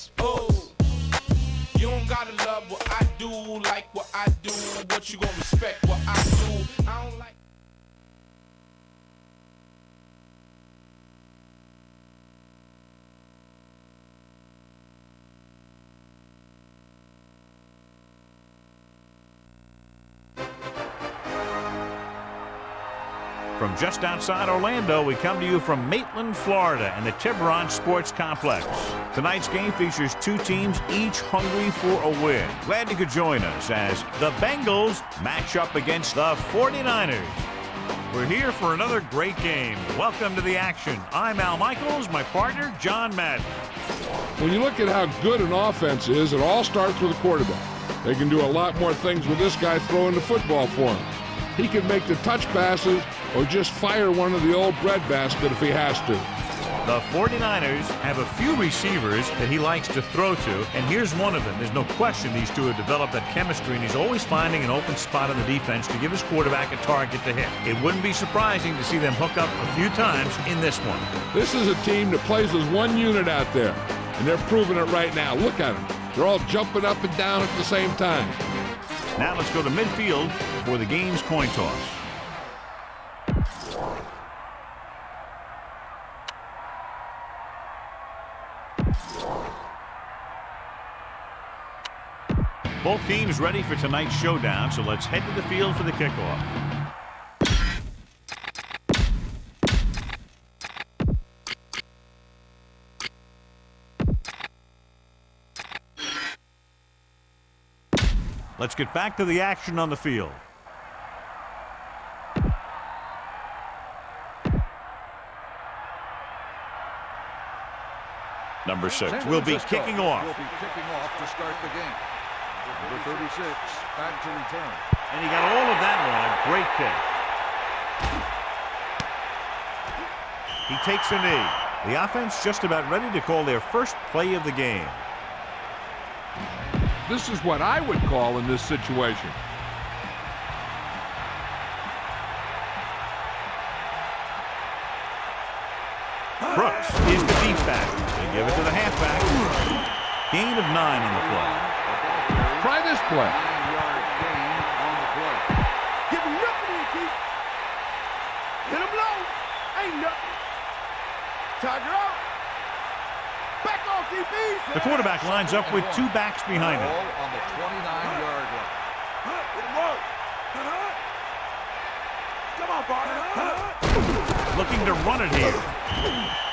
West. Oh, you don't gotta love what I do, like what I do, but you gon' respect what I do. I don't like. From just outside Orlando, we come to you from Maitland, Florida, and the Tiburon Sports Complex. Tonight's game features two teams, each hungry for a win. Glad you could join us as the Bengals match up against the 49ers. We're here for another great game. Welcome to the action. I'm Al Michaels, my partner, John Madden. When you look at how good an offense is, it all starts with a quarterback. They can do a lot more things with this guy throwing the football for him. He can make the touch passes or just fire one of the old breadbasket if he has to. The 49ers have a few receivers that he likes to throw to, and here's one of them. There's no question these two have developed that chemistry, and he's always finding an open spot on the defense to give his quarterback a target to hit. It wouldn't be surprising to see them hook up a few times in this one. This is a team that plays as one unit out there, and they're proving it right now. Look at them. They're all jumping up and down at the same time. Now let's go to midfield for the game's coin toss. Both teams ready for tonight's showdown, so let's head to the field for the kickoff. Let's get back to the action on the field. Number 6 will be kicking off. Will be kicking off to start the game. Number 36 back to return. And he got all of that one. A great kick. He takes a knee. The offense just about ready to call their first play of the game. This is what I would call in this situation. Brooks is the deep back. They give it to the halfback. Gain of 9 on the play. Try this play. 9-yard gain on the play. Give him nothing here, Keith. Hit him low. Ain't nothing. Tiger out. Back off, DB. The quarterback lines up with two backs behind him. Ball on the 29-yard line. Come on, partner. Looking to run it here.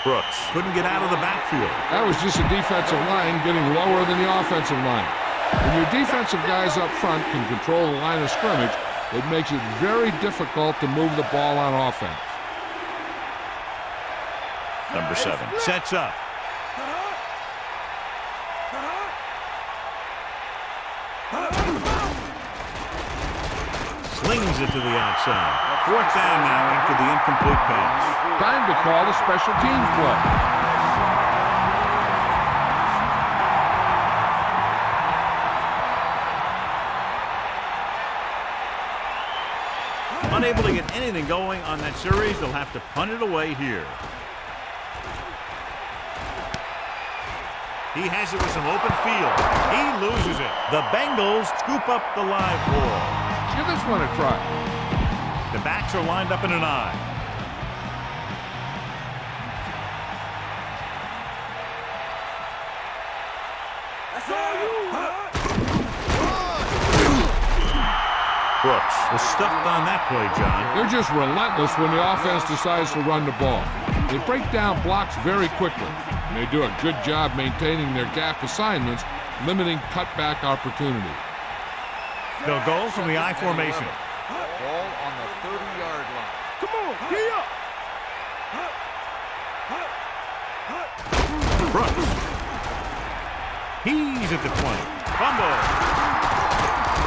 Brooks couldn't get out of the backfield. That was just a defensive line getting lower than the offensive line. When your defensive guys up front can control the line of scrimmage, it makes it very difficult to move the ball on offense. Number 7 sets up. Slings it to the outside. 4th down now after the incomplete pass. Time to call the special teams play. Unable to get anything going on that series, they'll have to punt it away here. He has it with some open field. He loses it. The Bengals scoop up the live ball. Give this one a try. The backs are lined up in an I. That's all you. Brooks was stuffed on that play, John. They're just relentless when the offense decides to run the ball. They break down blocks very quickly, and they do a good job maintaining their gap assignments, limiting cutback opportunities. They'll go from the I formation. Ball on the 30-yard line. Come on, gee up. Brooks. He's at the 20. Fumble.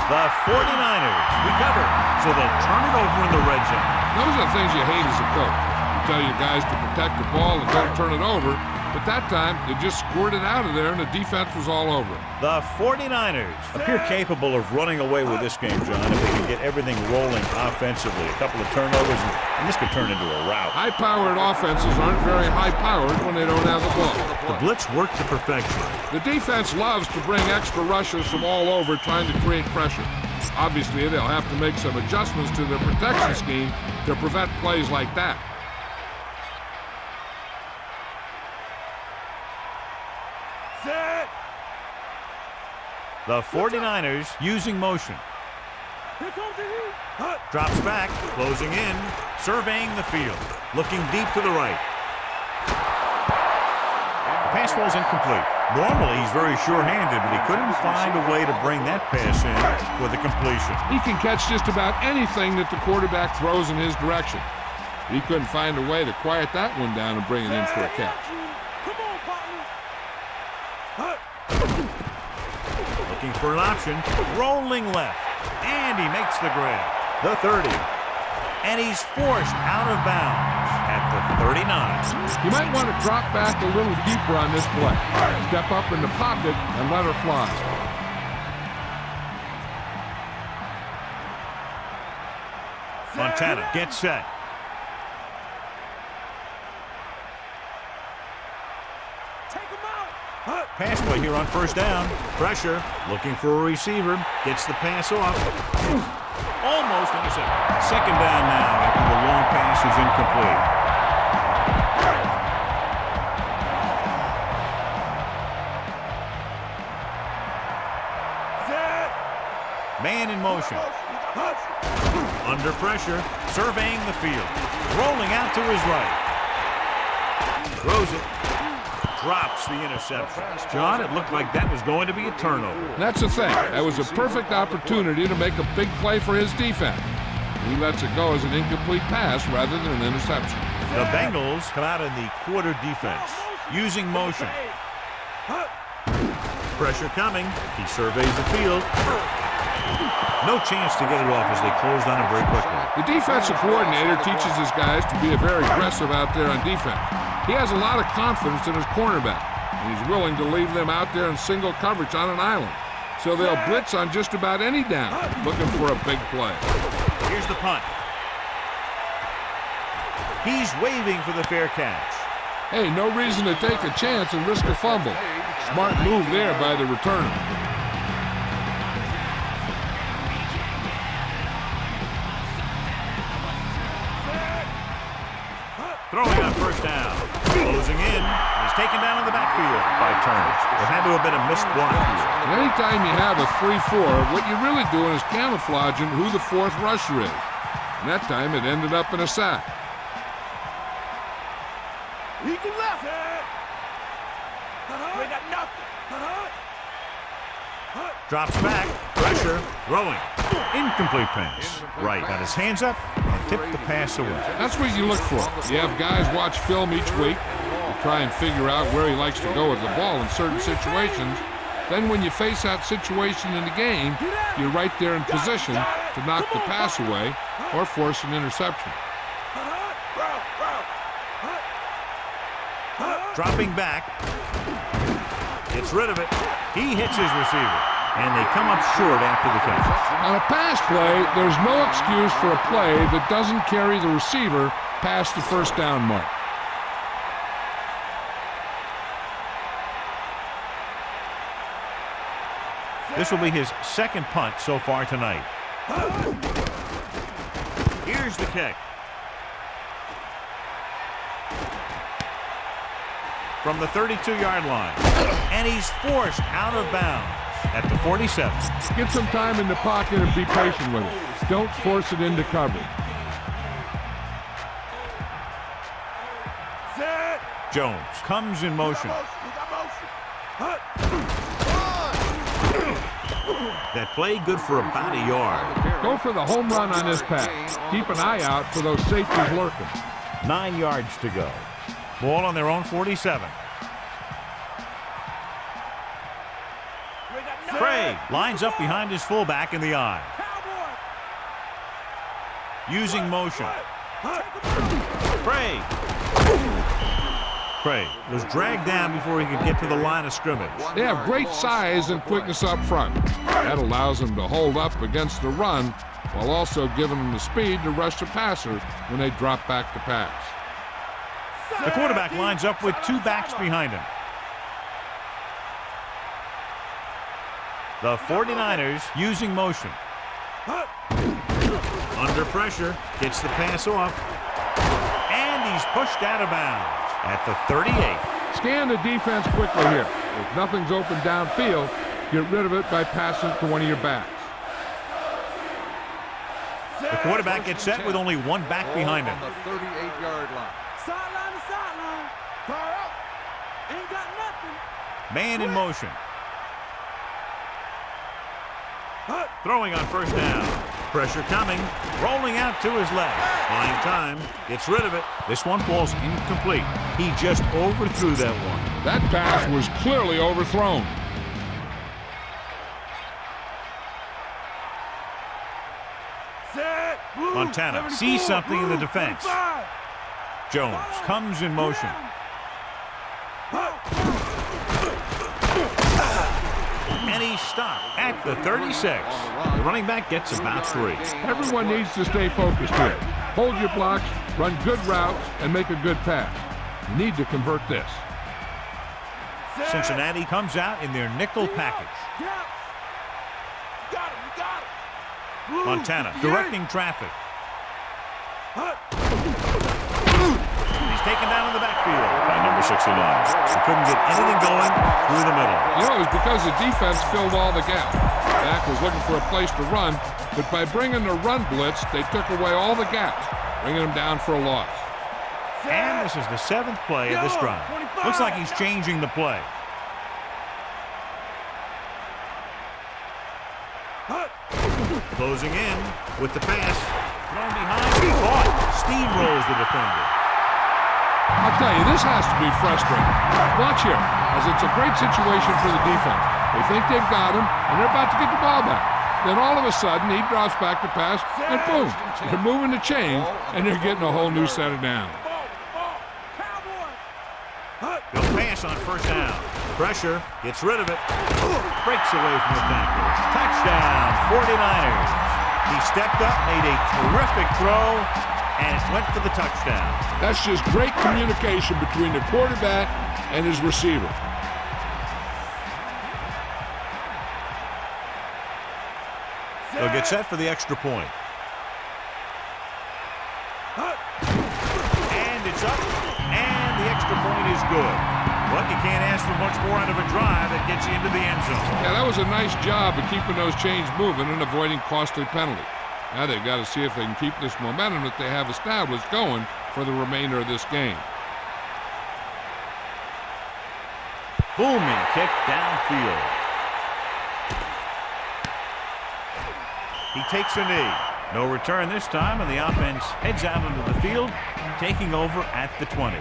The 49ers recover, so they'll turn it over in the red zone. Those are the things you hate as a coach. You tell your guys to protect the ball and don't turn it over, but that time they just squirted out of there and the defense was all over it. The 49ers appear capable of running away with this game, John, if they can get everything rolling offensively. A couple of turnovers, and this could turn into a rout. High-powered offenses aren't very high-powered when they don't have the ball. The blitz worked to perfection. The defense loves to bring extra rushers from all over trying to create pressure. Obviously, they'll have to make some adjustments to their protection scheme to prevent plays like that. Set. The 49ers using motion. Here comes the heat. Drops back, closing in, surveying the field, looking deep to the right. The pass falls incomplete. Normally, he's very sure-handed, but he couldn't find a way to bring that pass in for the completion. He can catch just about anything that the quarterback throws in his direction. He couldn't find a way to quiet that one down and bring it in for a catch. Come on, partner. Looking for an option, rolling left, and he makes the grab. The 30, and he's forced out of bounds at the 39. You might want to drop back a little deeper on this play. Step up in the pocket and let her fly. Montana gets set. Take him out. Pass play here on first down. Pressure, looking for a receiver, gets the pass off. Almost intercepted. Second down now after the long pass is incomplete. Man in motion. Under pressure, surveying the field. Rolling out to his right. Throws it. Drops the interception. John, it looked like that was going to be a turnover. That's the thing. That was a perfect opportunity to make a big play for his defense. He lets it go as an incomplete pass rather than an interception. The Bengals come out in the quarter defense, using motion. Pressure coming. He surveys the field. No chance to get it off as they closed on him very quickly. The defensive coordinator teaches his guys to be very aggressive out there on defense. He has a lot of confidence in his cornerback, and he's willing to leave them out there in single coverage on an island. So they'll blitz on just about any down, looking for a big play. Here's the punt. He's waving for the fair catch. Hey, no reason to take a chance and risk a fumble. Smart move there by the returner. Throwing on first down. Closing in. He's taken down in the backfield by Turner. There had to have been a missed block here. And anytime you have a 3-4, what you're really doing is camouflaging who the fourth rusher is. And that time it ended up in a sack. He can left. We got nothing. Drops back. Pressure. Throwing. Incomplete pass. Right. Got his hands up and tipped the pass away. That's what you look for. You have guys watch film each week. You try and figure out where he likes to go with the ball in certain situations. Then when you face that situation in the game, you're right there in position to knock the pass away or force an interception. Dropping back. Gets rid of it. He hits his receiver. And they come up short after the catch. On a pass play, there's no excuse for a play that doesn't carry the receiver past the first down mark. This will be his second punt so far tonight. Here's the kick. From the 32-yard line. And he's forced out of bounds at the 47. Get some time in the pocket and be patient with it. Don't force it into coverage. Jones comes in motion. That play good for about a yard. Go for the home run on this pass. Keep an eye out for those safeties lurking. 9 yards to go. Ball on their own 47. Craig lines up behind his fullback in the eye. Using motion. Craig Craig was dragged down before he could get to the line of scrimmage. They have great size and quickness up front. That allows them to hold up against the run while also giving them the speed to rush the passer when they drop back to pass. The quarterback lines up with 2 backs behind him. The 49ers using motion. Under pressure, gets the pass off, and he's pushed out of bounds at the 38. Scan the defense quickly here. If nothing's open downfield, get rid of it by passing to one of your backs. The quarterback gets set with only 1 back behind him. On the 38-yard line. Sideline to sideline. Fire out. Ain't got nothing. Man in motion. Throwing on first down. Pressure coming. Rolling out to his left. Buying time. Gets rid of it. This one falls incomplete. He just overthrew that one. That pass was clearly overthrown. Montana sees something in the defense. Jones comes in motion. And he stopped at the 36. The running back gets about 3. Everyone needs to stay focused here. Hold your blocks, run good routes, and make a good pass. You need to convert this. Cincinnati comes out in their nickel package. Montana directing traffic. He's taken down in the backfield by number 69. He couldn't get anything going through the middle. You know, it was because the defense filled all the gaps. Dak was looking for a place to run, but by bringing the run blitz, they took away all the gaps, bringing him down for a loss. And this is the 7th play of this drive. Looks like he's changing the play. Closing in with the pass. Thrown behind. He caught. Steamrolls the defender. I'll tell you, this has to be frustrating. Watch here, as it's a great situation for the defense. They think they've got him, and they're about to get the ball back. Then all of a sudden, he drops back to pass, and boom, they're moving the chains, and they're getting a whole new set of downs. They'll pass on first down. Pressure, gets rid of it. Breaks away from the tackle. Touchdown, 49ers. He stepped up, made a terrific throw, and it went for the touchdown. That's just great communication between the quarterback and his receiver. They'll get set for the extra point. And it's up, and the extra point is good. But you can't ask for much more out of a drive that gets you into the end zone. Yeah, that was a nice job of keeping those chains moving and avoiding costly penalties. Now they've got to see if they can keep this momentum that they have established going for the remainder of this game. Booming kick downfield. He takes a knee. No return this time, and the offense heads out into the field, taking over at the 20.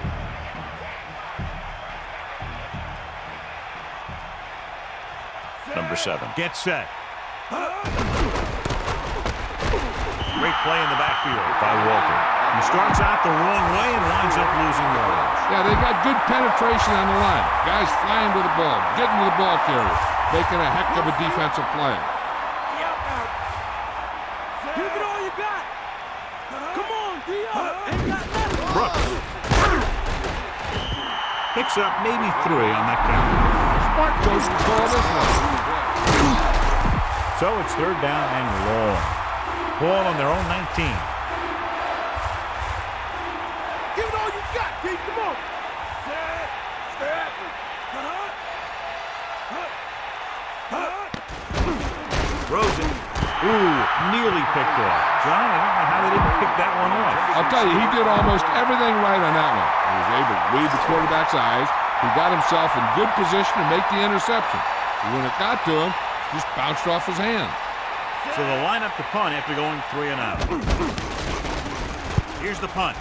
Number 7 gets set. Great play in the backfield by Walker. He starts out the wrong way and winds up losing yards. Yeah, they got good penetration on the line. Guys flying to the ball, getting to the ball carrier, making a heck of a defensive play. Give it all you got. Come on, Dion. Ain't got nothing. Brooks picks up maybe 3 on that count. Smart coach to call this one. So it's 3rd down and long. Ball on their own 19. Give it all you got, D. Come on. Set. Step. Rosen. Ooh, nearly picked off. John, I don't know how they didn't pick that one off. I'll tell you, he did almost everything right on that one. He was able to read the quarterback's eyes. He got himself in good position to make the interception. And when it got to him, just bounced off his hand. So they'll line up to punt after going 3 and out. Here's the punt.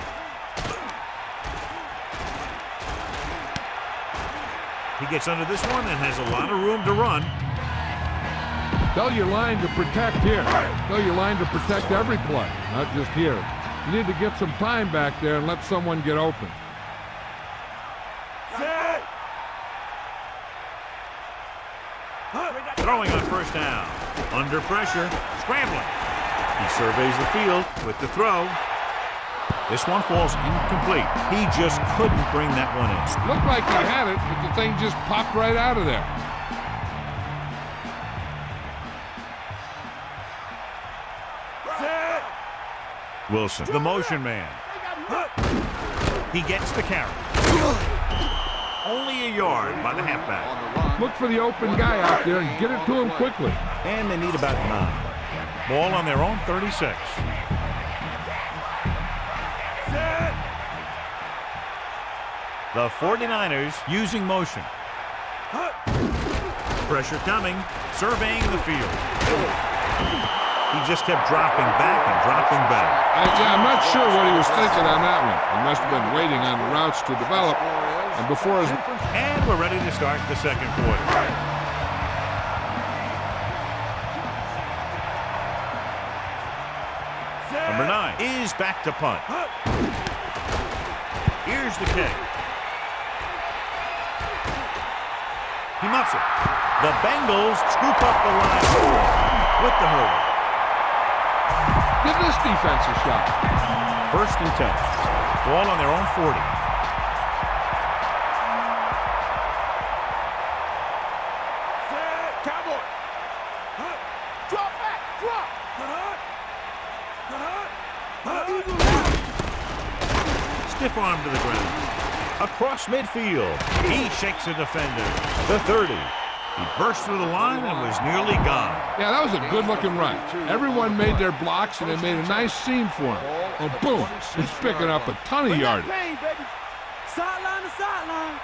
He gets under this one and has a lot of room to run. Tell your line to protect here. Tell your line to protect every play, not just here. You need to get some time back there and let someone get open. Throwing on first down. Under pressure. Scrambling. He surveys the field with the throw. This one falls incomplete. He just couldn't bring that one in. Looked like he had it, but the thing just popped right out of there. Wilson, the motion man. He gets the carry. Only a yard by the halfback. Look for the open guy out there and get it to him quickly. And they need about 9. Ball on their own 36. The 49ers using motion. Pressure coming, surveying the field. He just kept dropping back and dropping back. I'm not sure what he was thinking on that one. He must have been waiting on the routes to develop. And before his... And we're ready to start the second quarter. Number 9 is back to punt. Here's the kick. He muffs it. The Bengals scoop up the line with the hurdle. Give this defense a shot. 1st and 10. Ball on their own 40. Cowboy. Drop back. Drop. Stiff arm to the ground. Across midfield. He shakes a defender. The 30. He burst through the line and was nearly gone. Yeah, that was a good-looking run. Everyone made their blocks, and they made a nice seam for him. And boom, he's picking up a ton of yardage. Sideline to sideline.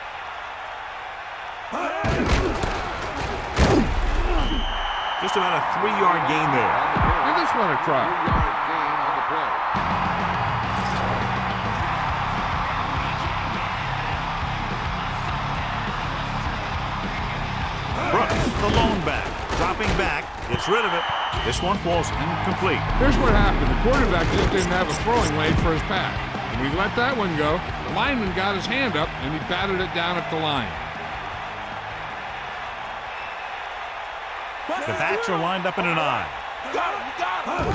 Just about a 3-yard gain there. Give this one a try. 3-yard gain on the play. Brooks, the lone back, dropping back, gets rid of it. This one falls incomplete. Here's what happened. The quarterback just didn't have a throwing lane for his pass. When he let that one go, the lineman got his hand up, and he batted it down at the line. The backs are lined up in an eye.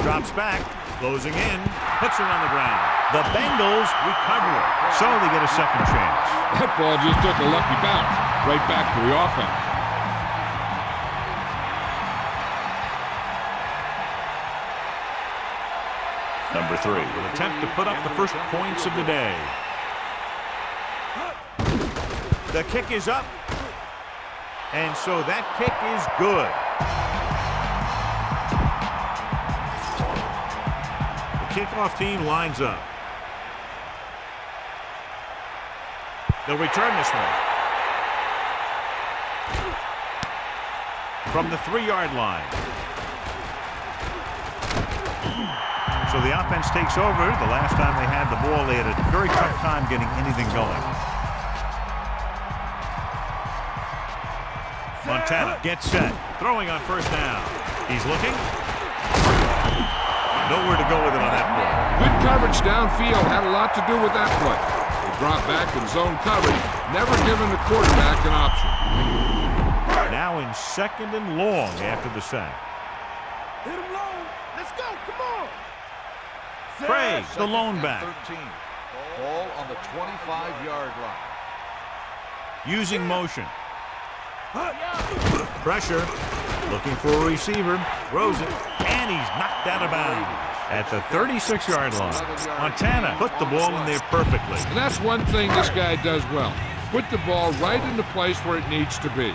Drops back, closing in, puts it on the ground. The Bengals recover it, so they get a second chance. That ball just took a lucky bounce right back to the offense. Number 3 will attempt to put up the first points of the day. The kick is up, and so that kick is good. The kickoff team lines up. They'll return this one. From the 3-yard line. So the offense takes over. The last time they had the ball, they had a very tough time getting anything going. Montana gets set. Throwing on first down. He's looking. Nowhere to go with it on that play. Good coverage downfield had a lot to do with that play. They drop back in zone coverage, never giving the quarterback an option. Now in 2nd and long after the sack. Hit him low. Let's go. Come on. Craig, the lone back. 13. Ball on the 25-yard line. Using motion. Pressure. Looking for a receiver. Throws it. And he's knocked out of bounds at the 36-yard line. Montana put the ball in there perfectly. And that's one thing this guy does well. Put the ball right in the place where it needs to be.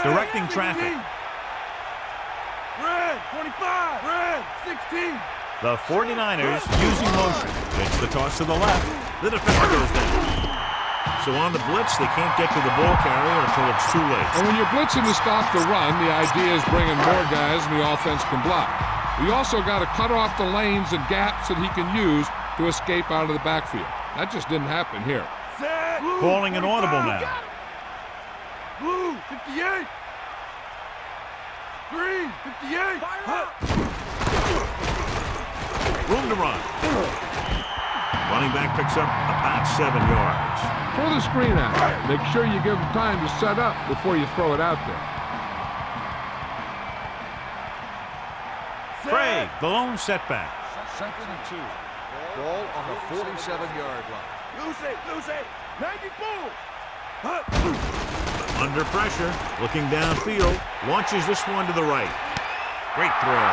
Directing traffic. Red, 25. Red, 16. The 49ers using motion. It's the toss to the left. The defender goes down. So on the blitz, they can't get to the ball carrier until it's too late. And when you're blitzing to stop the run, the idea is bringing more guys and the offense can block. We also got to cut off the lanes and gaps that he can use to escape out of the backfield. That just didn't happen here. Set. Blue, Calling an audible 25. now. Blue, 58. Green, 58. Room to run. Running back picks up about 7 yards. Throw the screen out. Make sure you give him time to set up before you throw it out there. Craig, the lone setback. 2nd and 2. Ball on the 47-yard line. Lose it. 94. Under pressure, looking downfield, launches this one to the right. Great throw.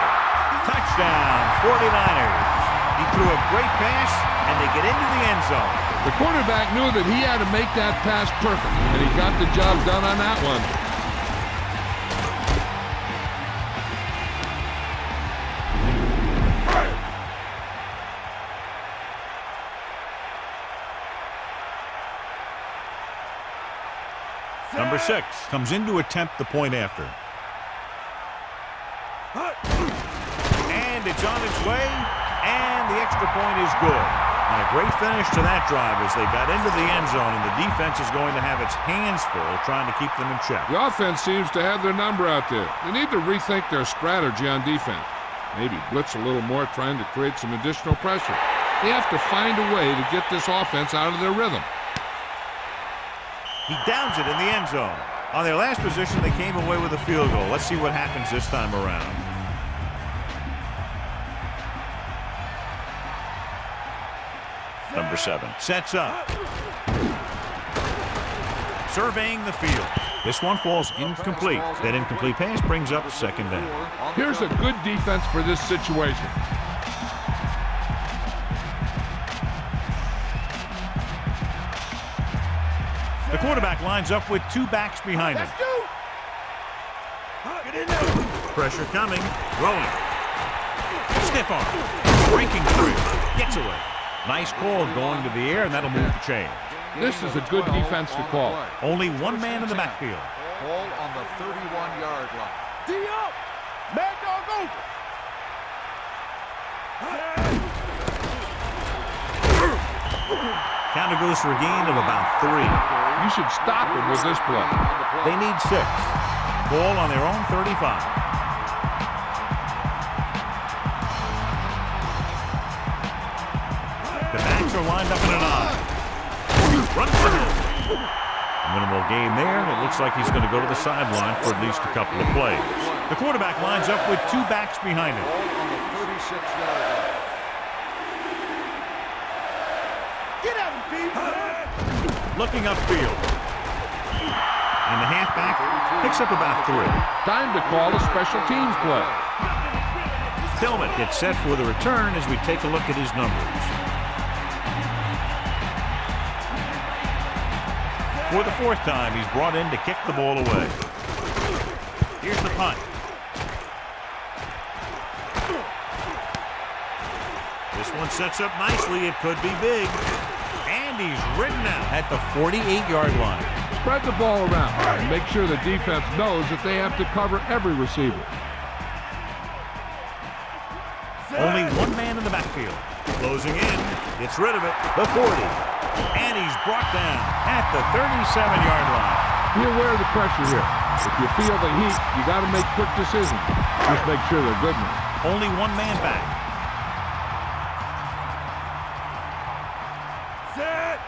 Touchdown, 49ers. He threw a great pass, and they get into the end zone. The quarterback knew that he had to make that pass perfect, and he got the job done on that one. Number 6 comes in to attempt the point after. And it's on its way, and the extra point is good. And a great finish to that drive as they got into the end zone, and the defense is going to have its hands full trying to keep them in check. The offense seems to have their number out there. They need to rethink their strategy on defense. Maybe blitz a little more, trying to create some additional pressure. They have to find a way to get this offense out of their rhythm. He downs it in the end zone. On their last position, they came away with a field goal. Let's see what happens this time around. Number 7 sets up. Surveying the field. This one falls incomplete. That incomplete pass brings up 2nd down. Here's a good defense for this situation. The quarterback lines up with 2 backs behind him. Get in there. Pressure coming. Rolling. Stiff arm. Breaking through. Gets away. Nice call going to the air, and that'll move the chain. This is a good defense to call. Only 1 man in the backfield. Ball on the 31-yard line. D up. Mad dog over. Counter goes for a gain of about 3. You should stop him with this play. They need 6. Ball on their own 35. The backs are lined up in an I. Run for him. Minimal gain there, and it looks like he's going to go to the sideline for at least a couple of plays. The quarterback lines up with 2 backs behind him. Ball on the 36-yard line. Get at him, Pete. Looking upfield. And the halfback picks up about 3. Time to call a special teams play. Tillman gets set for the return as we take a look at his numbers. For the 4th time, he's brought in to kick the ball away. Here's the punt. This one sets up nicely. It could be big. And he's ridden out at the 48-yard line. Spread the ball around and make sure the defense knows that they have to cover every receiver. Only 1 man in the backfield. Closing in. Gets rid of it. The 40. And he's brought down at the 37-yard line. Be aware of the pressure here. If you feel the heat, you got to make quick decisions. Just make sure they're good ones. Only 1 man back. Set.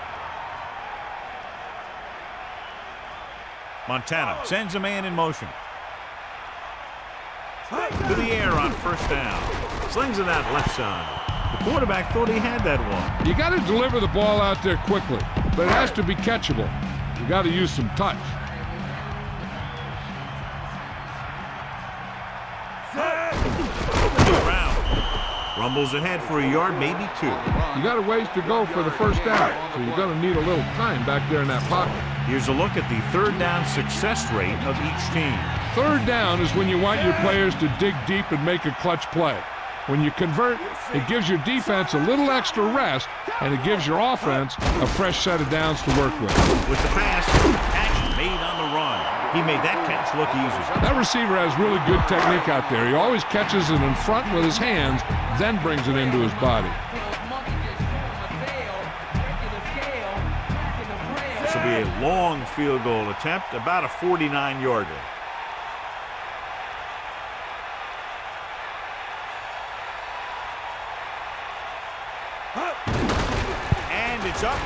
Montana sends a man in motion. To the air on 1st down. Slings it out left side. The quarterback thought he had that one. You got to deliver the ball out there quickly, but it has to be catchable. You got to use some touch. Around. Rumbles ahead for a yard, maybe 2. You got a ways to go for the 1st down, so you're going to need a little time back there in that pocket. Here's a look at the 3rd down success rate of each team. 3rd down is when you want your players to dig deep and make a clutch play. When you convert, it gives your defense a little extra rest, and it gives your offense a fresh set of downs to work with. With the pass, action made on the run. He made that catch look easy. That receiver has really good technique out there. He always catches it in front with his hands, then brings it into his body. This will be a long field goal attempt, about a 49-yarder. It's up.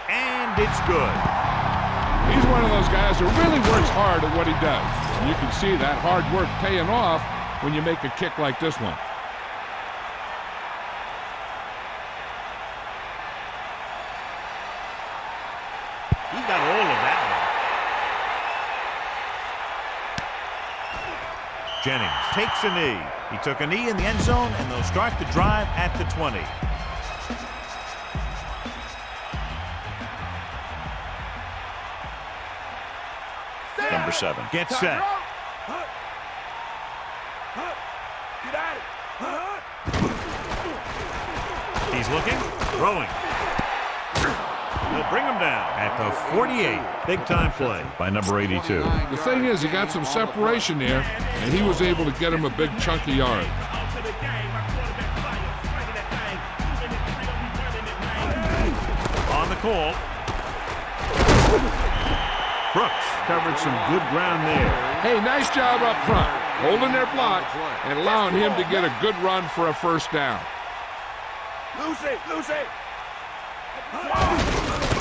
And it's good. He's one of those guys who really works hard at what he does. And you can see that hard work paying off when you make a kick like this one. He got all of that one. Jennings takes a knee. He took a knee in the end zone, and they'll start the drive at the 20. Number 7 gets set. He's looking, throwing. They'll bring him down at the 48. Big time play by number 82. The thing is, he got some separation there, and he was able to get him a big chunk of yards. On the call. Brooks covered some good ground there. Hey, nice job up front, holding their block and allowing him to get a good run for a first down. Lucy!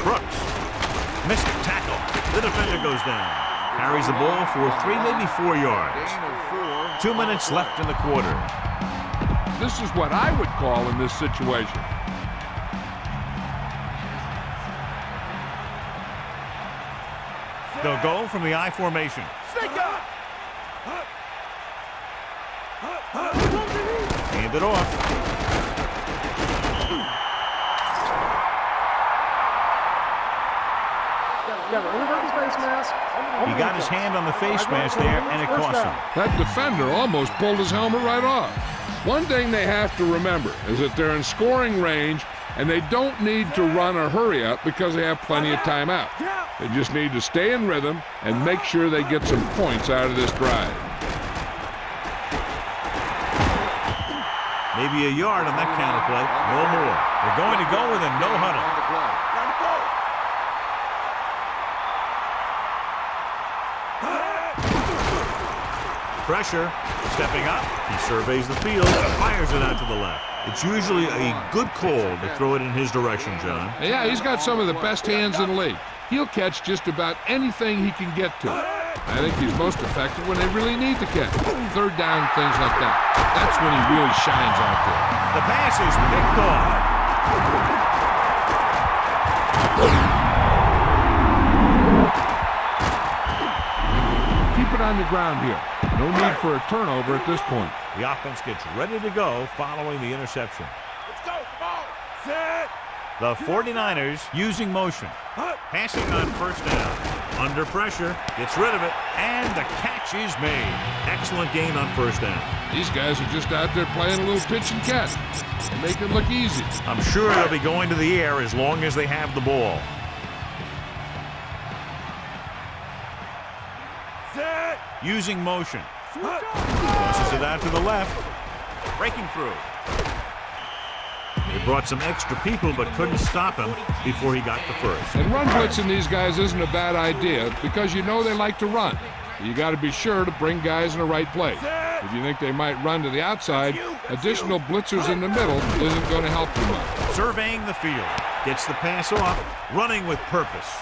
Brooks missed the tackle. The defender goes down. Carries the ball for 3, maybe 4 yards. 2 minutes left in the quarter. This is what I would call in this situation. They'll go from the I formation. Stick up! Hand it off. He got his hand on the face mask there, and it cost him. That defender almost pulled his helmet right off. One thing they have to remember is that they're in scoring range, and they don't need to run or hurry up because they have plenty of timeout. They just need to stay in rhythm and make sure they get some points out of this drive. Maybe a yard on that counter play. No more. They're going to go with a no huddle. Pressure. Stepping up. He surveys the field and fires it out to the left. It's usually a good call to throw it in his direction, John. Yeah, he's got some of the best hands in the league. He'll catch just about anything he can get to. I think he's most effective when they really need to catch. Third down, things like that. That's when he really shines out there. The pass is picked off. Keep it on the ground here. No need for a turnover at this point. The offense gets ready to go following the interception. Let's go! Come on! Set! The 49ers using motion. Passing on first down. Under pressure. Gets rid of it. And the catch is made. Excellent gain on first down. These guys are just out there playing a little pitch and catch. They make it look easy. I'm sure they'll be going to the air as long as they have the ball. Set! Using motion. Tosses it out to the left. Breaking through. They brought some extra people but couldn't stop him before he got the first. And run blitzing these guys isn't a bad idea because you know they like to run. You got to be sure to bring guys in the right place. If you think they might run to the outside, additional blitzers in the middle isn't going to help you much. Surveying the field. Gets the pass off. Running with purpose.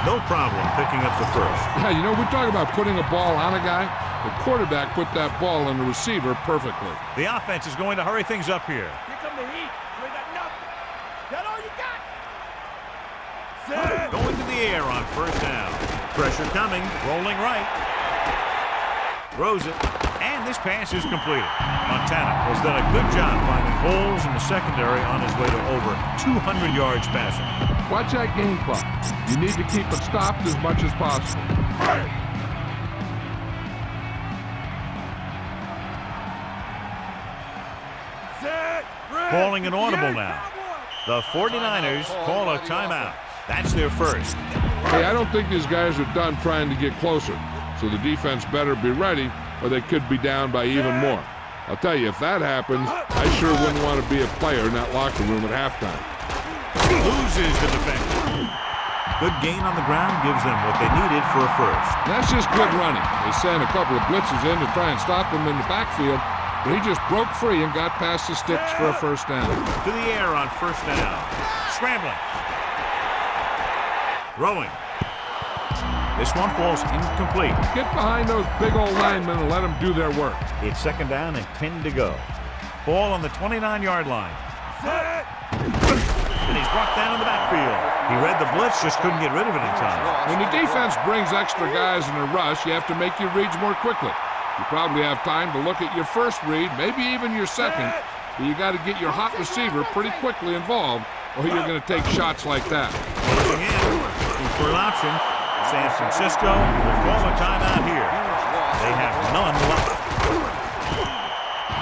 No problem picking up the first. Yeah, you know, we talk about putting a ball on a guy. The quarterback put that ball on the receiver perfectly. The offense is going to hurry things up here. Here come the heat. You ain't got nothing. That all you got? Set! Going to the air on first down. Pressure coming. Rolling right. Throws it. And this pass is completed. Montana has done a good job finding holes in the secondary on his way to over 200 yards passing. Watch that game clock. You need to keep it stopped as much as possible. Set! Calling an audible now. The 49ers call a timeout. That's their first. Hey, I don't think these guys are done trying to get closer, so the defense better be ready or they could be down by even more. I'll tell you, if that happens, I sure wouldn't want to be a player in that locker room at halftime. Loses the defender. Good gain on the ground gives them what they needed for a first. That's just good running. They sent a couple of blitzes in to try and stop them in the backfield, but he just broke free and got past the sticks for a first down. To the air on first down. Scrambling. Throwing. This one falls incomplete. Get behind those big old linemen and let them do their work. It's second down and 10 to go. Ball on the 29-yard line. And he's brought down in the backfield. He read the blitz, just couldn't get rid of it in time. When the defense brings extra guys in a rush, you have to make your reads more quickly. You probably have time to look at your first read, maybe even your second, but you got to get your hot receiver pretty quickly involved, or you're going to take shots like that. Closing in, looking for an option. San Francisco will call a timeout here. They have none left.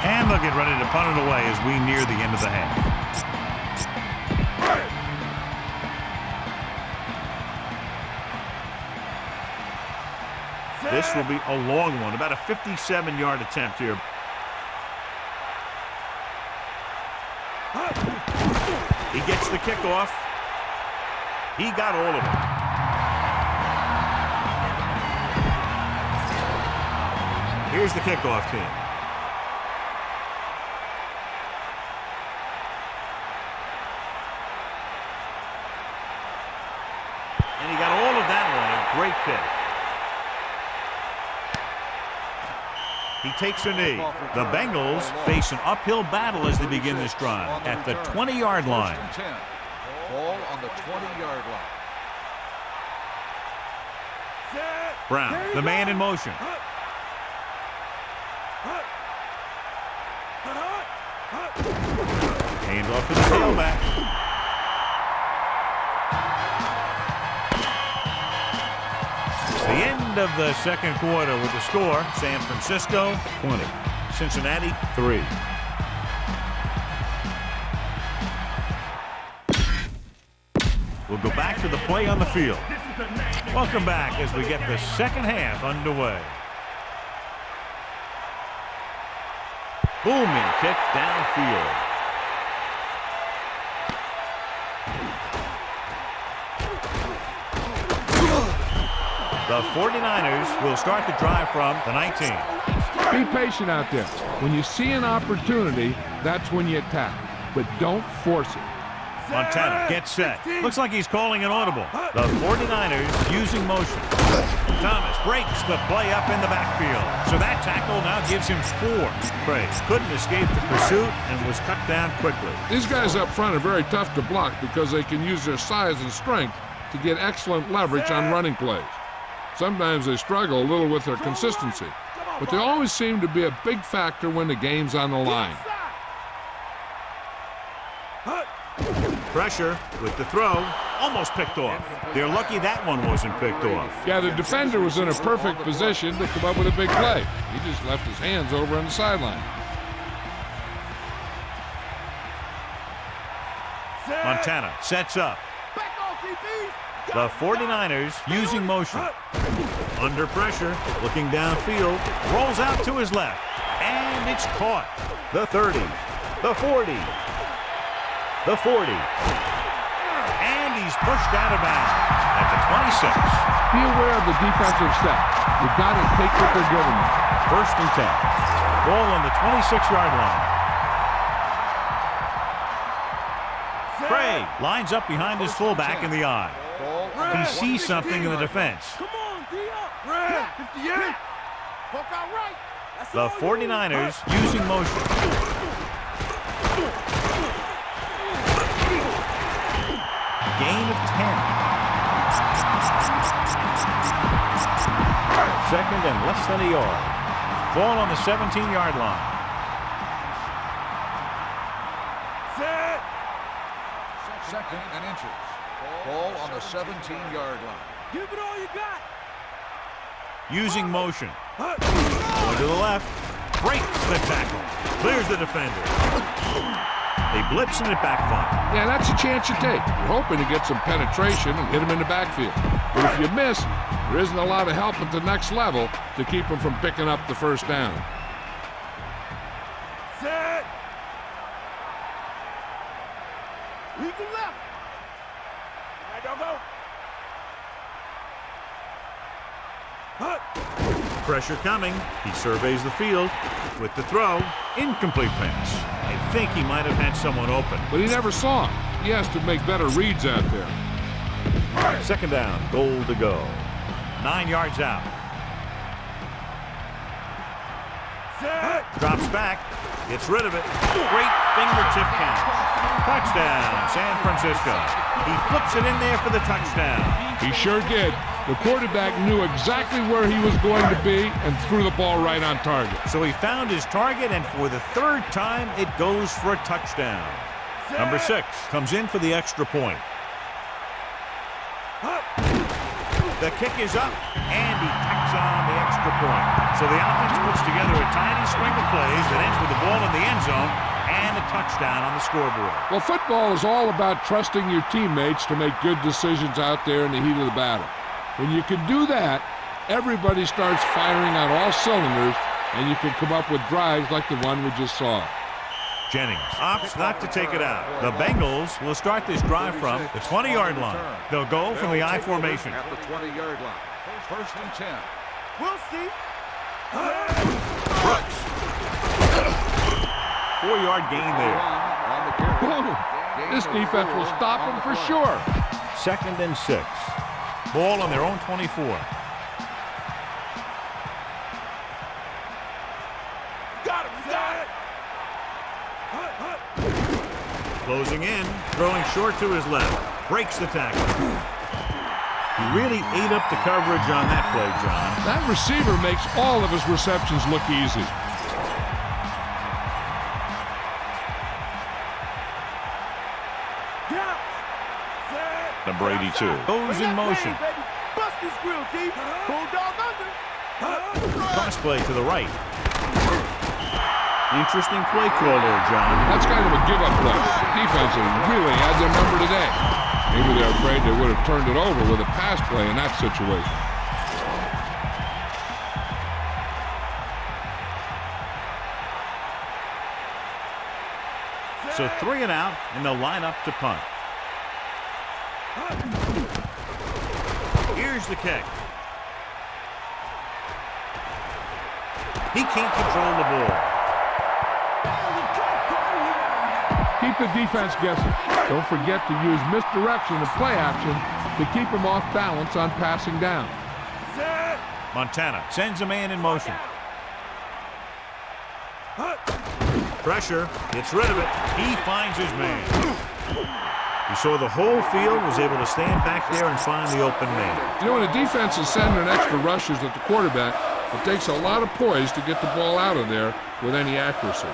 And they'll get ready to punt it away as we near the end of the half. This will be a long one, about a 57-yard attempt here. He gets the kickoff. He got all of it. Here's the kickoff team. And he got all of that one, a great pick. He takes a knee. The Bengals face an uphill battle as they begin this drive at the 20-yard line. Ball on the 20-yard line. Brown, the man in motion. Hand off to the tailback. It's the end of the second quarter with the score, San Francisco 20, Cincinnati 3. We'll go back to the play on the field. Welcome back as we get the second half underway. Booming kick downfield. The 49ers will start the drive from the 19. Be patient out there. When you see an opportunity, that's when you attack. But don't force it. Montana gets set. Looks like he's calling an audible. The 49ers using motion. Thomas breaks the play up in the backfield. So that tackle now gives him 4. Craig couldn't escape the pursuit and was cut down quickly. These guys up front are very tough to block because they can use their size and strength to get excellent leverage on running plays. Sometimes they struggle a little with their consistency, but they always seem to be a big factor when the game's on the line. Pressure with the throw, almost picked off. They're lucky that one wasn't picked off. Yeah, the defender was in a perfect position to come up with a big play. He just left his hands over on the sideline. Montana sets up. The 49ers using motion. Under pressure, looking downfield, rolls out to his left, and it's caught. The 30, the 40, the 40, and he's pushed out of bounds at the 26. Be aware of the defensive set. You got to take what they're giving you. First and 10. Ball on the 26-yard line. Craig lines up behind his fullback in the eye. He sees something in the defense. The 49ers using motion. Gain of 10. Second and less than a yard. Ball on the 17-yard line. Second and inches. Ball on the 17-yard line. Give it all you got. Using motion. Going to the left. Breaks the tackle. Clears the defender. They blitz and it backfires. Yeah, that's a chance you take. You're hoping to get some penetration and hit him in the backfield. But if you miss, there isn't a lot of help at the next level to keep him from picking up the first down. Set. Lead to left. Right, go. Pressure coming. He surveys the field with the throw. Incomplete pass. I think he might have had someone open. But he never saw him. He has to make better reads out there. Second down, goal to go. 9 yards out. Drops back, gets rid of it. Great fingertip catch. Touchdown, San Francisco. He flips it in there for the touchdown. He sure did. The quarterback knew exactly where he was going to be and threw the ball right on target. So he found his target, and for the third time, it goes for a touchdown. Number 6 comes in for the extra point. The kick is up, and he tacks on the extra point. So the offense puts together a tiny string of plays that ends with the ball in the end zone and a touchdown on the scoreboard. Well, football is all about trusting your teammates to make good decisions out there in the heat of the battle. When you can do that, everybody starts firing on all cylinders, and you can come up with drives like the one we just saw. Jennings opts not to take it out. The Bengals will start this drive from the 20-yard line. They'll go from the I formation. At the 20-yard line. First and 10. We'll see. Brooks. 4-yard gain there. Boom. This defense will stop him for sure. Second and 6. Ball on their own 24. Got him, got it. Closing in, throwing short to his left. Breaks the tackle. He really ate up the coverage on that play, John. That receiver makes all of his receptions look easy. Number 82 goes in motion. Bust his grill, D. Bulldog under. Cross play to the right. Interesting play call there, John. That's kind of a give-up play. Defense really had their number today. Maybe they're afraid they would have turned it over with a pass play in that situation. So 3 and out, and they'll line up to punt. Here's the kick. He can't control the ball. Keep the defense guessing. Don't forget to use misdirection and play action to keep him off balance on passing down. Montana sends a man in motion. Pressure, gets rid of it. He finds his man. He saw the whole field, was able to stand back there and find the open man. You know, when a defense is sending extra rushes at the quarterback, it takes a lot of poise to get the ball out of there with any accuracy.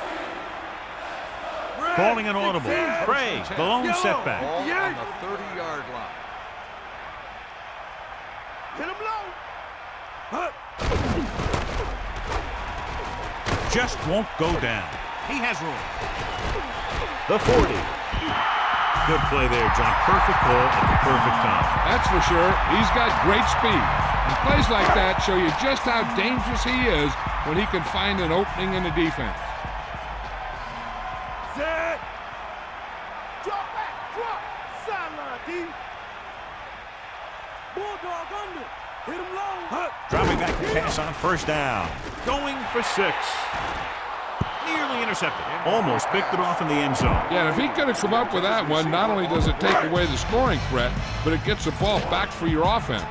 Calling an audible. Craig, the lone setback. Ball on the 30-yard line. Hit him low. Just won't go down. He has room. The 40. Good play there, John. Perfect call at the perfect time. That's for sure. He's got great speed. And plays like that show you just how dangerous he is when he can find an opening in the defense. Set. Drop back. Drop. Sideline, D. Bulldog under. Hit him low. Dropping back to pass on first down. Going for 6. Nearly intercepted. Almost picked it off in the end zone. Yeah, and if he could have come up with that one, not only does it take away the scoring threat, but it gets the ball back for your offense.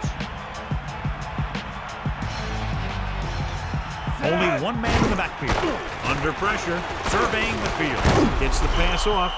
Only one man in the backfield. Under pressure, surveying the field. Gets the pass off.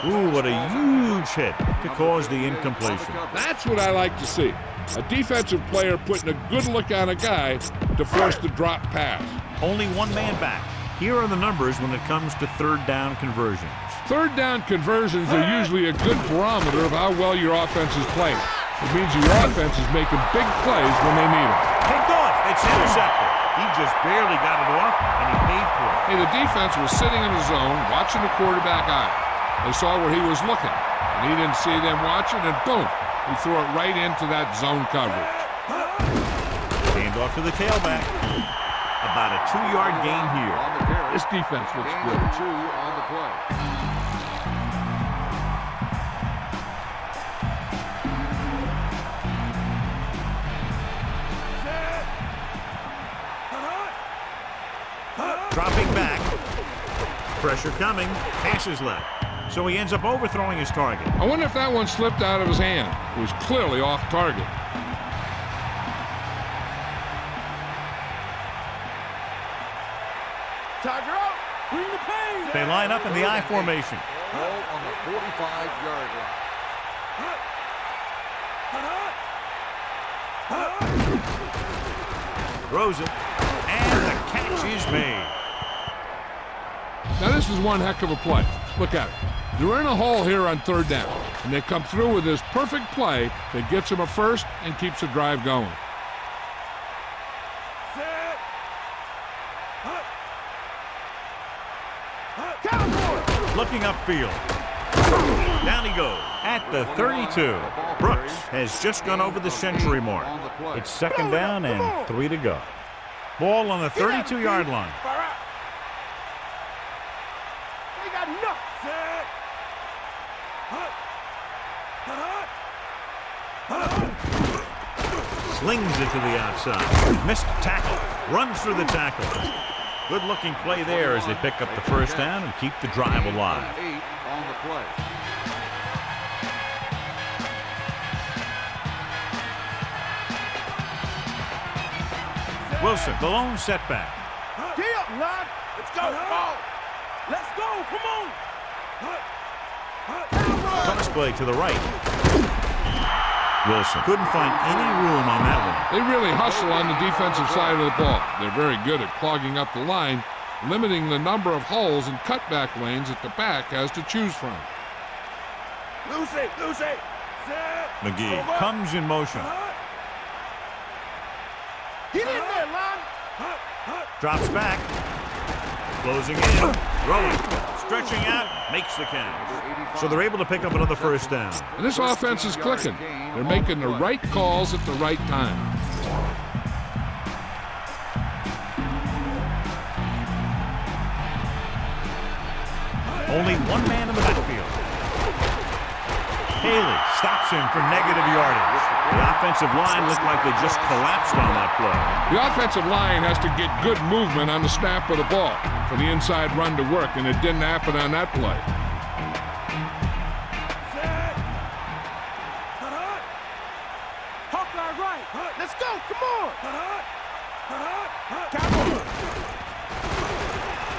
Ooh, what a huge hit to cause the incompletion. That's what I like to see. A defensive player putting a good look on a guy to force the drop pass. Only one man back. Here are the numbers when it comes to third down conversions. Third down conversions are usually a good barometer of how well your offense is playing. It means your offense is making big plays when they need them. Picked off. It's intercepted. He just barely got it off, and he paid for it. Hey, the defense was sitting in the zone, watching the quarterback eye. They saw where he was looking, and he didn't see them watching, and boom, he threw it right into that zone coverage. Hand off to the tailback. About a 2-yard gain here. This defense looks good. 2 on the play. Pressure coming. Passes left. So he ends up overthrowing his target. I wonder if that one slipped out of his hand. It was clearly off target. Tiger out. Bring the pain. They line up in the I formation. Ball on the 45-yard line. Throws it. And the catch is made. Now this is one heck of a play. Look at it. They're in a hole here on third down, and they come through with this perfect play that gets them a first and keeps the drive going. Looking upfield. Down he goes at the 32. Brooks has just gone over the century mark. It's second down and 3 to go. Ball on the 32-yard line. They got enough. Slings it to the outside. Missed tackle. Runs through the tackle. Good-looking play there as they pick up the first down and keep the drive alive. 8 on the play. Wilson, the lone setback. Get up, lad. Let's go. Ball. Let's go. Come on. Cross play to the right. Wilson couldn't find any room on that one. They really hustle on the defensive side of the ball. They're very good at clogging up the line, limiting the number of holes and cutback lanes that the back has to choose from. Lucy. McGee comes in motion. Get in there, lad. Drops back. Closing in. Throwing. Stretching out. Makes the catch. So they're able to pick up another first down. And this offense is clicking. They're making the right calls at the right time. Only one man in the backfield. Haley stops him for negative yardage. The offensive line looked like they just collapsed on that play. The offensive line has to get good movement on the snap of the ball for the inside run to work, and it didn't happen on that play. Hawkeye right. Let's go. Come on.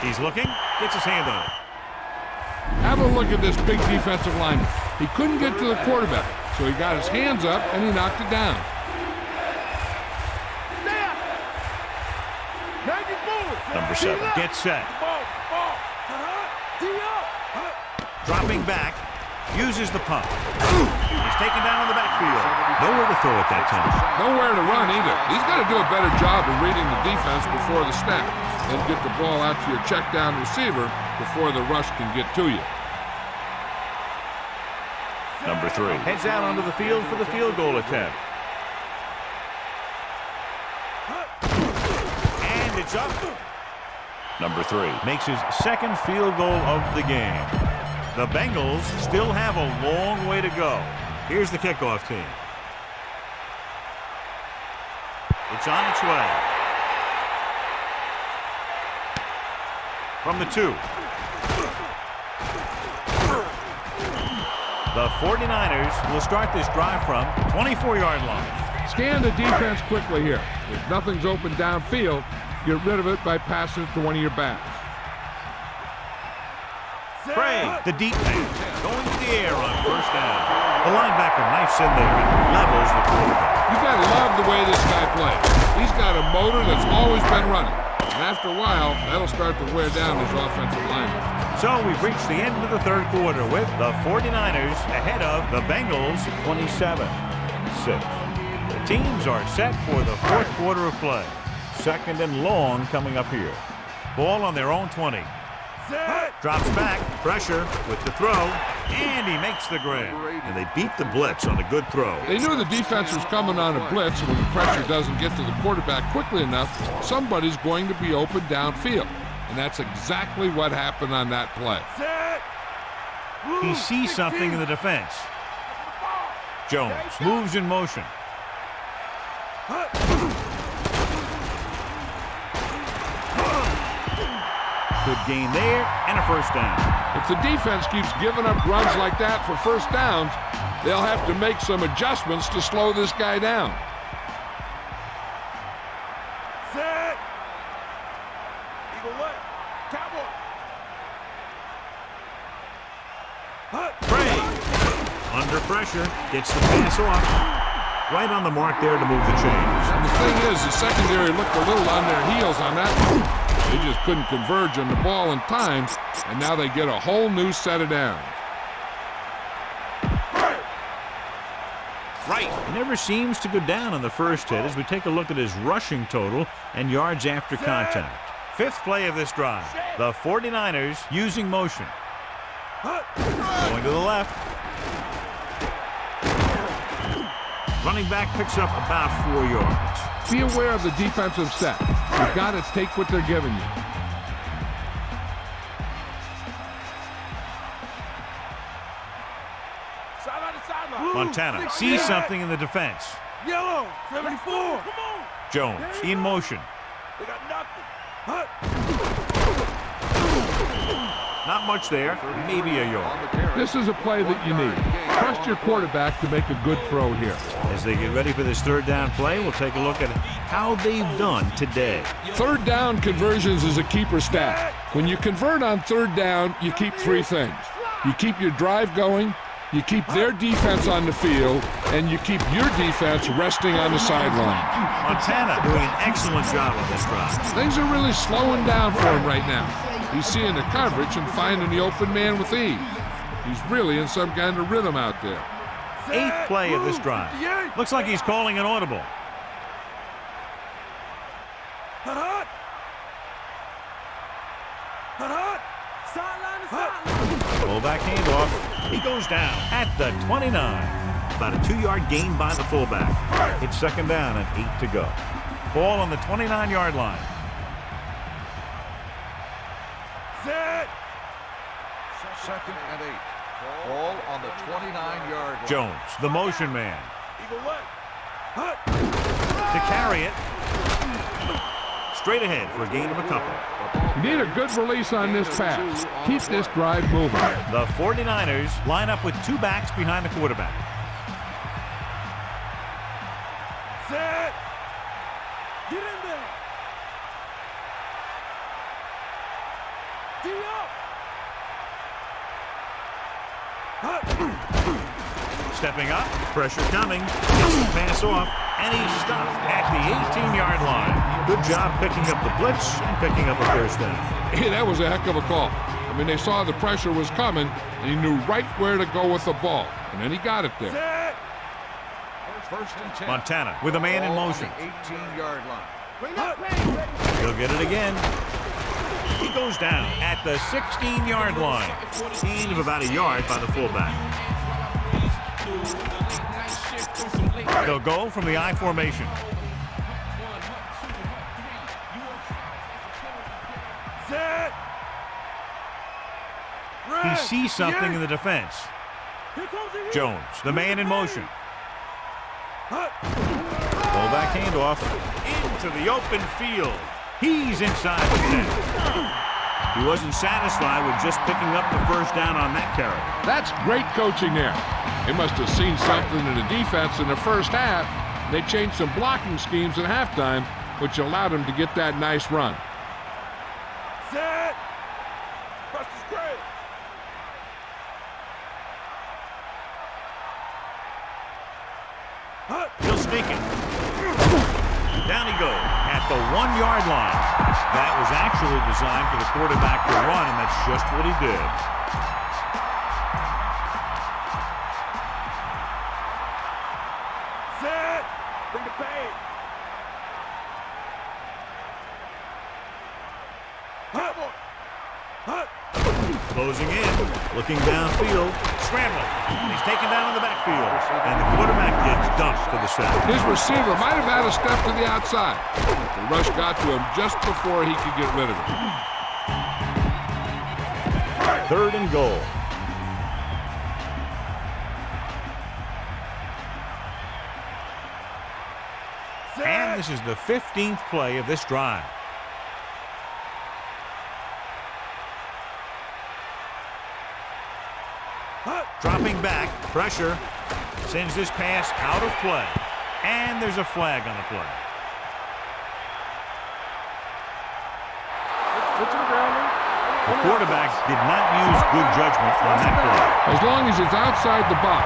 He's looking. Gets his hand on it. Have a look at this big defensive lineman. He couldn't get to the quarterback, so he got his hands up and he knocked it down. Number 7 gets set. Dropping back. Uses the pump. He's taken down in the backfield. Nowhere to throw at that time. Nowhere to run either. He's got to do a better job of reading the defense before the snap. Then get the ball out to your check down receiver before the rush can get to you. Number 3 heads out onto the field for the field goal attempt. And it's up. Number 3 makes his second field goal of the game. The Bengals still have a long way to go. Here's the kickoff team. It's on its way. From the 2. The 49ers will start this drive from 24-yard line. Scan the defense quickly here. If nothing's open downfield, get rid of it by passing it to one of your backs. Frey, the deep pass, going to the air on first down. The linebacker knifes in there and levels the quarterback. You got to love the way this guy plays. He's got a motor that's always been running. And after a while, that'll start to wear down his offensive lineman. So we've reached the end of the third quarter with the 49ers ahead of the Bengals 27-6. The teams are set for the fourth quarter of play. Second and long coming up here. Ball on their own 20. Drops back, pressure with the throw, and he makes the grab. And they beat the blitz on a good throw. They knew the defense was coming on a blitz, and when the pressure doesn't get to the quarterback quickly enough, somebody's going to be open downfield. And that's exactly what happened on that play. He sees something in the defense. Jones moves in motion. Good gain there, and a first down. If the defense keeps giving up runs like that for first downs, they'll have to make some adjustments to slow this guy down. Set. Eagle left. Cowboy. Bray, under pressure, gets the pass off. Right on the mark there to move the chains. And the thing is, the secondary looked a little on their heels on that one. They just couldn't converge on the ball in time, and now they get a whole new set of downs. Right. Never seems to go down on the first hit as we take a look at his rushing total and yards after contact. Fifth play of this drive. The 49ers using motion. Going to the left. Running back picks up about 4 yards. Be aware of the defensive set. You've got to take what they're giving you. Sideline to sideline. Montana sees something in the defense. Yellow. 74. Come on. Jones in motion. They got nothing. Not much there. Maybe a yard. This is a play that you need. Trust your quarterback to make a good throw here. As they get ready for this third down play, we'll take a look at how they've done today. Third down conversions is a keeper stat. When you convert on third down, you keep 3 things. You keep your drive going, you keep their defense on the field, and you keep your defense resting on the sideline. Montana doing an excellent job on this drive. Things are really slowing down for him right now. He's seeing the coverage and finding the open man with ease. He's really in some kind of rhythm out there. Eighth play of this drive. Looks like he's calling an audible. Fullback handoff. He goes down at the 29. About a 2-yard gain by the fullback. It's second down and 8 to go. Ball on the 29-yard line. Set. Second and 8. Ball on the 29-yard line. Jones, the motion man. Eagle left. To carry it. Straight ahead for a gain of a couple. You need a good release on this pass. Keep this drive moving. The 49ers line up with 2 backs behind the quarterback. Set. Get in there. D up. Stepping up, pressure coming, gets the pass off, and he's stopped at the 18-yard line. Good job picking up the blitz and picking up a first down. Hey, that was a heck of a call. I mean, they saw the pressure was coming, and he knew right where to go with the ball, and then he got it there. Set. First and 10. Montana with a man in Ball on motion. the 18-yard line. Bring that pain, baby. He'll get it again. He goes down at the 16-yard line. Gain of about a yard by the fullback. They'll go from the I formation. Set. He Red. sees something in the defense. Here comes the Jones, the man in motion. Fullback handoff into the open field. He's inside the 10. He wasn't satisfied with just picking up the first down on that carry. That's great coaching there. They must have seen something in the defense in the first half. They changed some blocking schemes at halftime, which allowed them to get that nice run. Set. Bust is great. He'll sneak it. Down he goes at the 1-yard line. That was actually designed for the quarterback to run, and that's just what he did. Set. Bring the pain. Closing in, looking downfield, scrambling. He's taken down in the backfield, and the quarterback gets dumped for the sack. His receiver might have had a step to the outside. The rush got to him just before he could get rid of it. Third and goal. And this is the 15th play of this drive. Dropping back, pressure, sends this pass out of play. And there's a flag on the play. The quarterback did not use good judgment on that play. As long as it's outside the box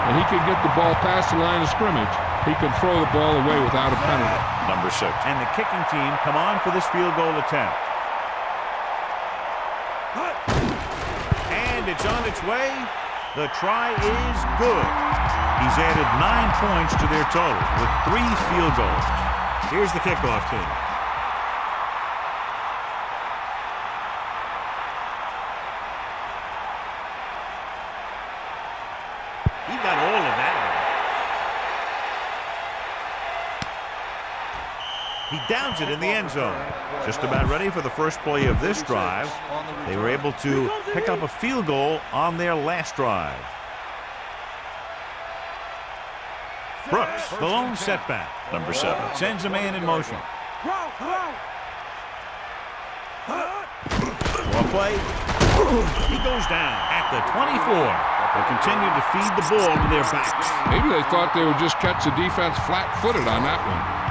and he can get the ball past the line of scrimmage, he can throw the ball away without a penalty. Number 6. And the kicking team come on for this field goal attempt. And it's on its way. The try is good. He's added 9 points to their total with 3 field goals. Here's the kickoff team. He got all of that. He downs it in the end zone. Just about ready for the first play of this drive. They were able to pick up a field goal on their last drive. Brooks, the lone setback. Number 7. Sends a man in motion. One play. He goes down at the 24. They'll continue to feed the ball to their backs. Maybe they thought they would just catch the defense flat-footed on that one.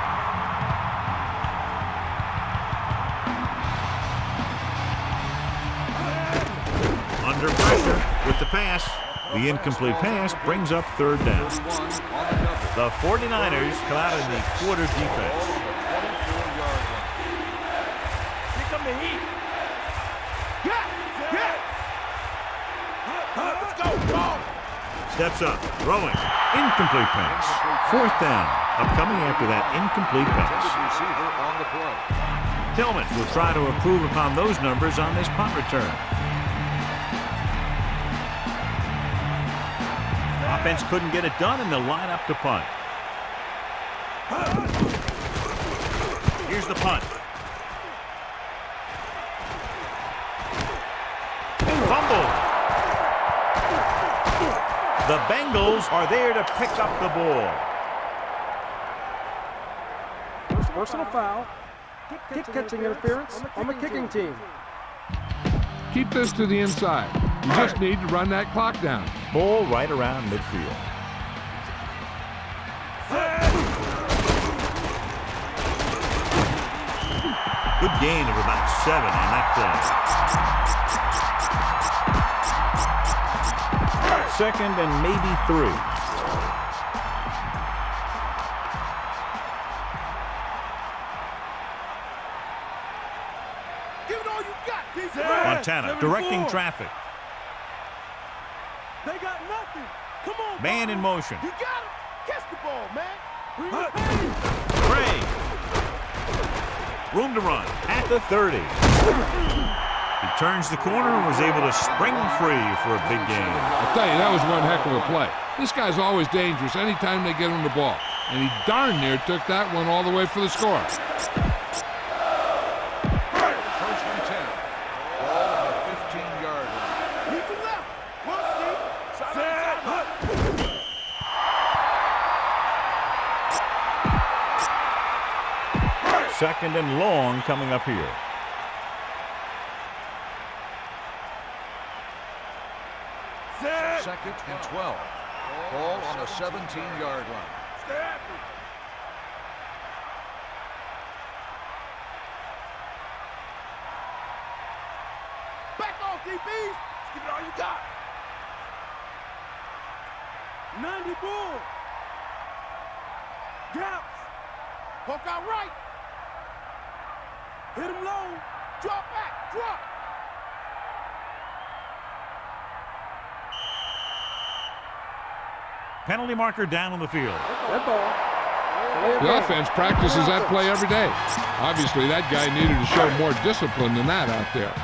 Under pressure with the pass. The incomplete pass brings up third down. The 49ers come out in the quarter defense. Here come the heat. Let's go. Steps up, throwing. Incomplete pass. Fourth down. Upcoming after that incomplete pass. Tillman will try to improve upon those numbers on this punt return. Offense couldn't get it done, and they'll line up to punt. Here's the punt. Fumble. The Bengals are there to pick up the ball. Personal foul. Kick catching interference on the kicking team. Keep this to the inside. You just need to run that clock down. Ball right around midfield. Good gain of about 7 on that play. Second and maybe 3. Give it all you got, DJ. Montana directing traffic. They got nothing. Come on, Man in motion. You got him. Catch the ball, man. Gray. Room to run at the 30. He turns the corner and was able to spring free for a big gain. I'll tell you, that was one heck of a play. This guy's always dangerous anytime they get him the ball. And he darn near took that one all the way for the score. First and 10. Ball on the 15-yard line. Keep it left. Well, Steve. Second and long coming up here. Second and 12. Ball on the 17-yard line. Stay after. Back off, DBs. Give it all you got. 90 bull. Gaps. Poke out right. Hit him low. Drop back. Drop. Penalty marker down on the field. That ball. The offense practices that play every day. Obviously, that guy needed to show more discipline than that out there.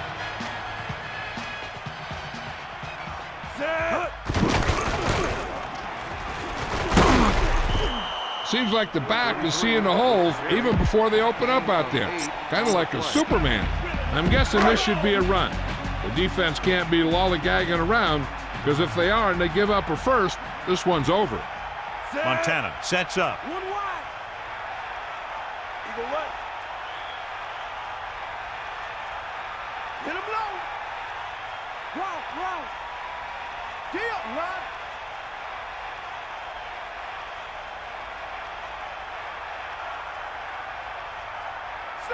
Seems like the back is seeing the holes even before they open up out there. Kind of like a Superman. I'm guessing this should be a run. The defense can't be lollygagging around, because if they are and they give up a first, this one's over. Montana sets up. One wide. Eagle left. Hit him low. Ralph. Deal.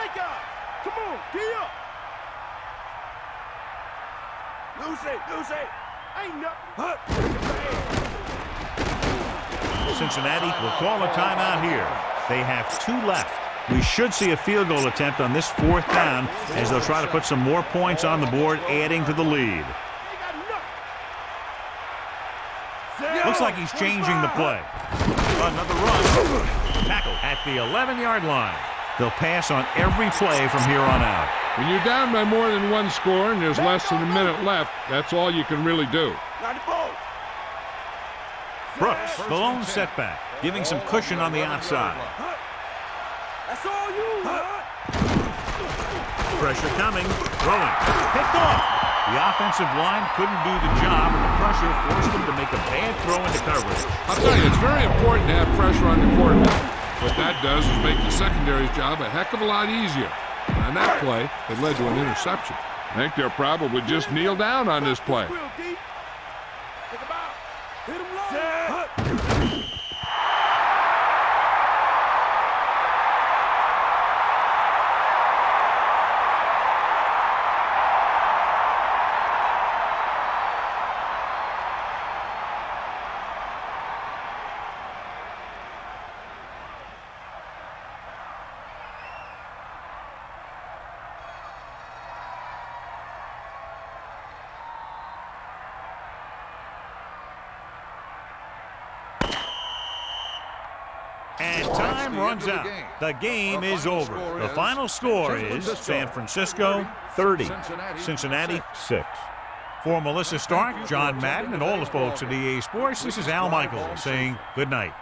Snake eye. Come on, gee up. Lucy. Ain't nothing. Cincinnati will call a timeout here. They have 2 left. We should see a field goal attempt on this 4th down as they'll try to put some more points on the board, adding to the lead. Looks like he's changing the play. Another run. Tackle at the 11-yard line. They'll pass on every play from here on out. When you're down by more than 1 score and there's less than a minute left, that's all you can really do. Brooks, the lone setback, giving some cushion on the outside. That's all you. Pressure coming, throwing, picked off. The offensive line couldn't do the job, and the pressure forced them to make a bad throw into coverage. I'll tell you, it's very important to have pressure on the quarterback. What that does is make the secondary's job a heck of a lot easier. And on that play, it led to an interception. I think they'll probably just kneel down on this play. Hit him low. And time runs out. The game is over. The final score is San Francisco 30, Cincinnati 6. For Melissa Stark, John Madden, and all the folks at EA Sports, this is Al Michaels saying good night.